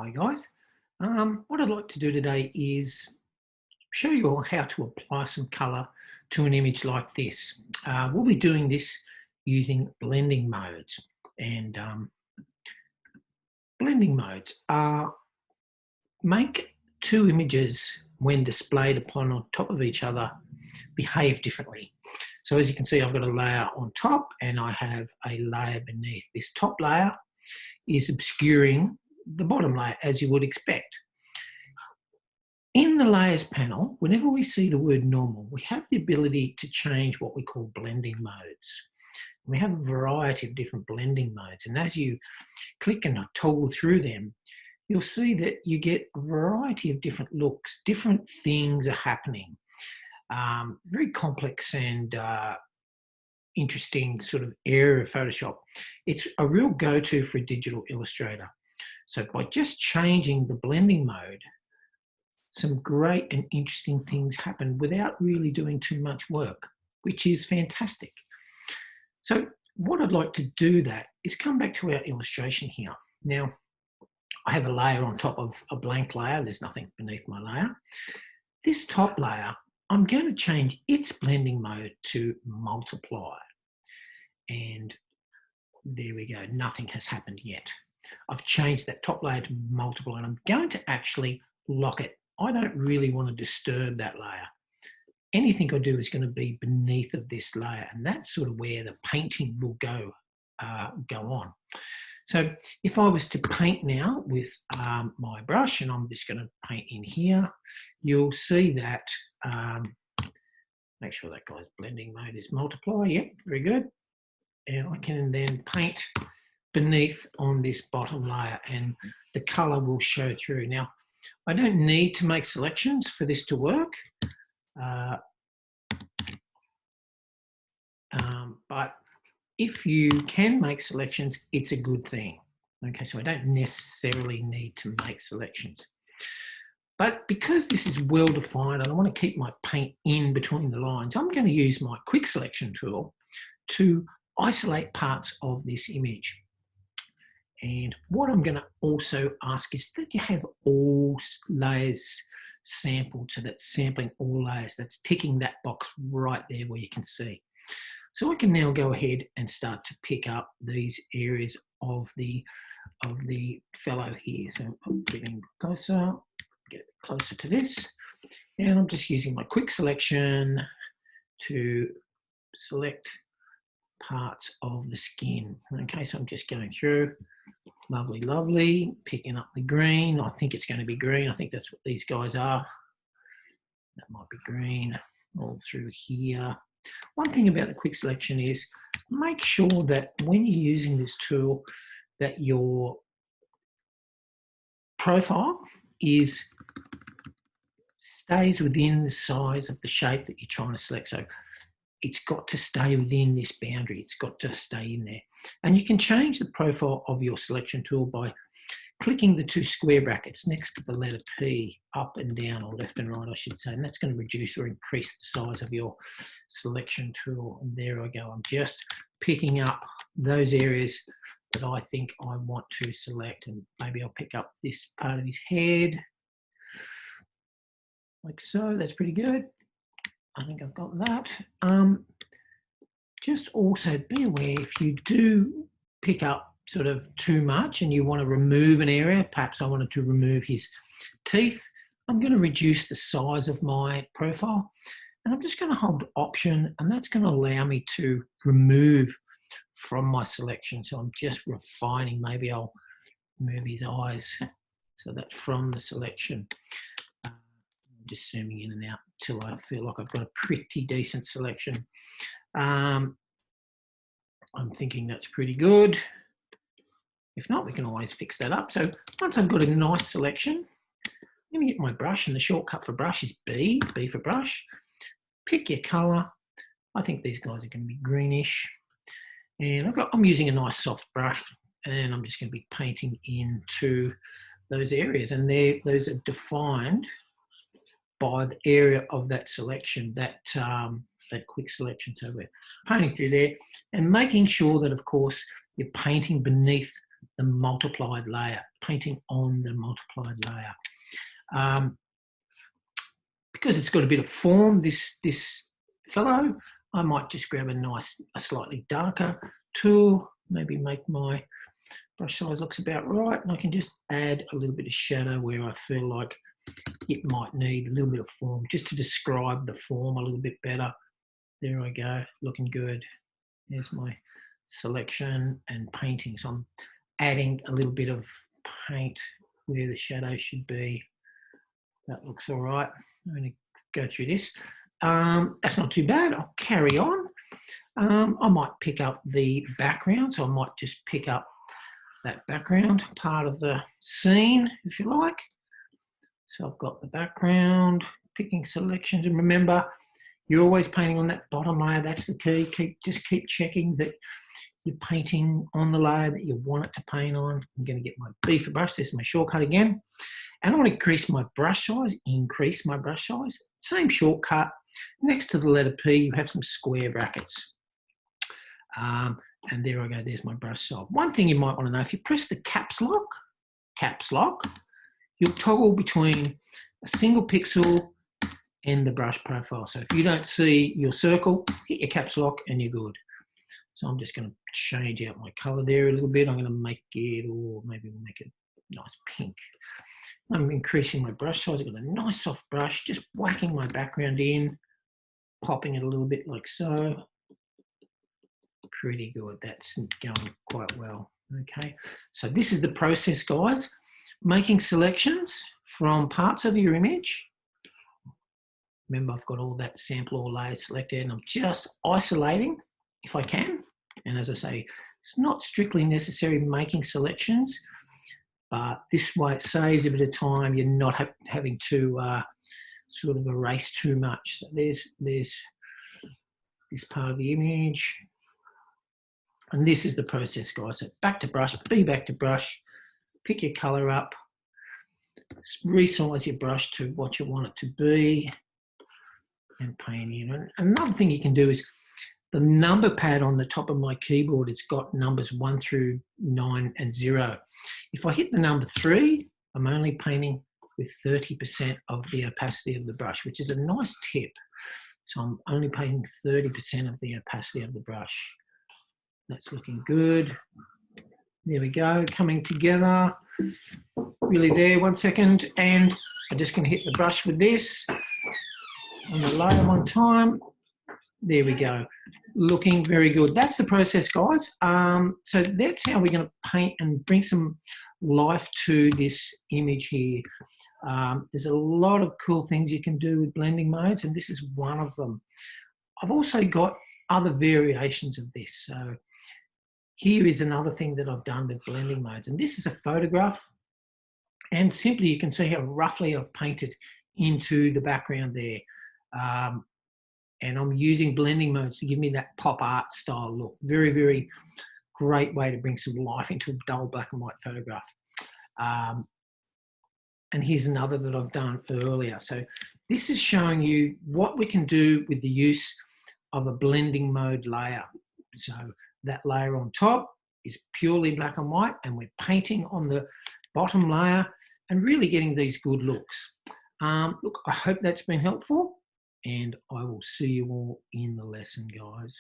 Hi guys. What I'd like to do today is show you all how to apply some colour to an image like this. We'll be doing this using blending modes, and blending modes make two images when displayed upon on top of each other behave differently. So as you can see, I've got a layer on top and I have a layer beneath. This top layer is obscuring the bottom layer, as you would expect. In the layers panel, whenever we see the word normal, we have the ability to change what we call blending modes. We have a variety of different blending modes, and as you click and toggle through them, you'll see that you get a variety of different looks, different things are happening. Very complex and interesting sort of area of Photoshop. It's a real go-to for a digital illustrator. So by just changing the blending mode, some great and interesting things happen without really doing too much work, which is fantastic. So what I'd like to do that is come back to our illustration here. Now, I have a layer on top of a blank layer. There's nothing beneath my layer. This top layer, I'm going to change its blending mode to multiply. And there we go. Nothing has happened yet. I've changed that top layer to multiply, and I'm going to actually lock it. I don't really want to disturb that layer. Anything I do is going to be beneath of this layer, and that's sort of where the painting will go on. So if I was to paint now with my brush, and I'm just going to paint in here, you'll see that, make sure that guy's blending mode is multiply. Yep, very good. And I can then paint beneath on this bottom layer, and the colour will show through. Now, I don't need to make selections for this to work, but if you can make selections, it's a good thing. Okay, so I don't necessarily need to make selections. But because this is well defined and I want to keep my paint in between the lines, I'm going to use my quick selection tool to isolate parts of this image. And what I'm going to also ask is that you have all layers sampled, so that's sampling all layers. That's ticking that box right there where you can see. So I can now go ahead and start to pick up these areas of the fellow here. So I'm getting closer, get it closer to this, and I'm just using my quick selection to select parts of the skin. Okay, so I'm just going through. Lovely, lovely. Picking up the green. I think it's going to be green. I think that's what these guys are. That might be green all through here. One thing about the quick selection is make sure that when you're using this tool that your profile stays within the size of the shape that you're trying to select. So it's got to stay within this boundary. It's got to stay in there. And you can change the profile of your selection tool by clicking the two square brackets next to the letter P, up and down, or left and right, I should say. And that's going to reduce or increase the size of your selection tool. And there I go. I'm just picking up those areas that I think I want to select. And maybe I'll pick up this part of his head, like so. That's pretty good. I think I've got that. Just also be aware if you do pick up sort of too much and you want to remove an area, perhaps I wanted to remove his teeth, I'm going to reduce the size of my profile, and I'm just going to hold Option, and that's going to allow me to remove from my selection. So I'm just refining. Maybe I'll move his eyes, so that's from the selection. Just zooming in and out till I feel like I've got a pretty decent selection. I'm thinking that's pretty good. If not, we can always fix that up. So once I've got a nice selection, let me get my brush, and the shortcut for brush is B for brush. Pick your color. I think these guys are going to be greenish. And I'm using a nice soft brush, and I'm just going to be painting into those areas. And those are defined by the area of that selection, that quick selection. So we're painting through there and making sure that, of course, you're painting beneath the multiplied layer, painting on the multiplied layer. Because it's got a bit of form, this fellow, I might just grab a slightly darker tool, maybe make my brush size looks about right, and I can just add a little bit of shadow where I feel like it might need a little bit of form, just to describe the form a little bit better. There I go, looking good. There's my selection and painting. So I'm adding a little bit of paint where the shadow should be. That looks all right. I'm going to go through this. That's not too bad. I'll carry on. I might pick up the background, so I might just pick up that background part of the scene, if you like. So I've got the background, picking selections, and remember, you're always painting on that bottom layer. That's the key. Just keep checking that you're painting on the layer that you want it to paint on. I'm going to get my beaver brush. This is my shortcut again. And I want to increase my brush size, Same shortcut. Next to the letter P, you have some square brackets. And there I go, there's my brush size. One thing you might want to know, if you press the caps lock, you'll toggle between a single pixel and the brush profile. So if you don't see your circle, hit your caps lock and you're good. So I'm just going to change out my color there a little bit. I'm going to make it, or maybe we'll make it nice pink. I'm increasing my brush size. I've got a nice soft brush, just whacking my background in, popping it a little bit like so. Pretty good. That's going quite well. Okay, so this is the process, guys. Making selections from parts of your image. Remember, I've got all that sample or layer selected, and I'm just isolating if I can. And as I say, it's not strictly necessary making selections, but this way it saves a bit of time. You're not having to sort of erase too much. So there's this part of the image. And this is the process, guys. So back to brush, back to brush, pick your color up, resize your brush to what you want it to be, and paint in. And another thing you can do is the number pad on the top of my keyboard, it's got numbers 1 through 9 and 0. If I hit the number 3, I'm only painting with 30% of the opacity of the brush, which is a nice tip. So I'm only painting 30% of the opacity of the brush. That's looking good. There we go, coming together. Really there, 1 second. And I'm just going to hit the brush with this on the layer one time. There we go. Looking very good. That's the process, guys. So that's how we're going to paint and bring some life to this image here. There's a lot of cool things you can do with blending modes, and this is one of them. I've also got other variations of this. So here is another thing that I've done with blending modes, and this is a photograph, and simply you can see how roughly I've painted into the background there. And I'm using blending modes to give me that pop art style look. Very, very great way to bring some life into a dull black and white photograph. And here's another that I've done earlier. So this is showing you what we can do with the use of a blending mode layer. So that layer on top is purely black and white, and we're painting on the bottom layer and really getting these good looks. Look, I hope that's been helpful, and I will see you all in the lesson, guys.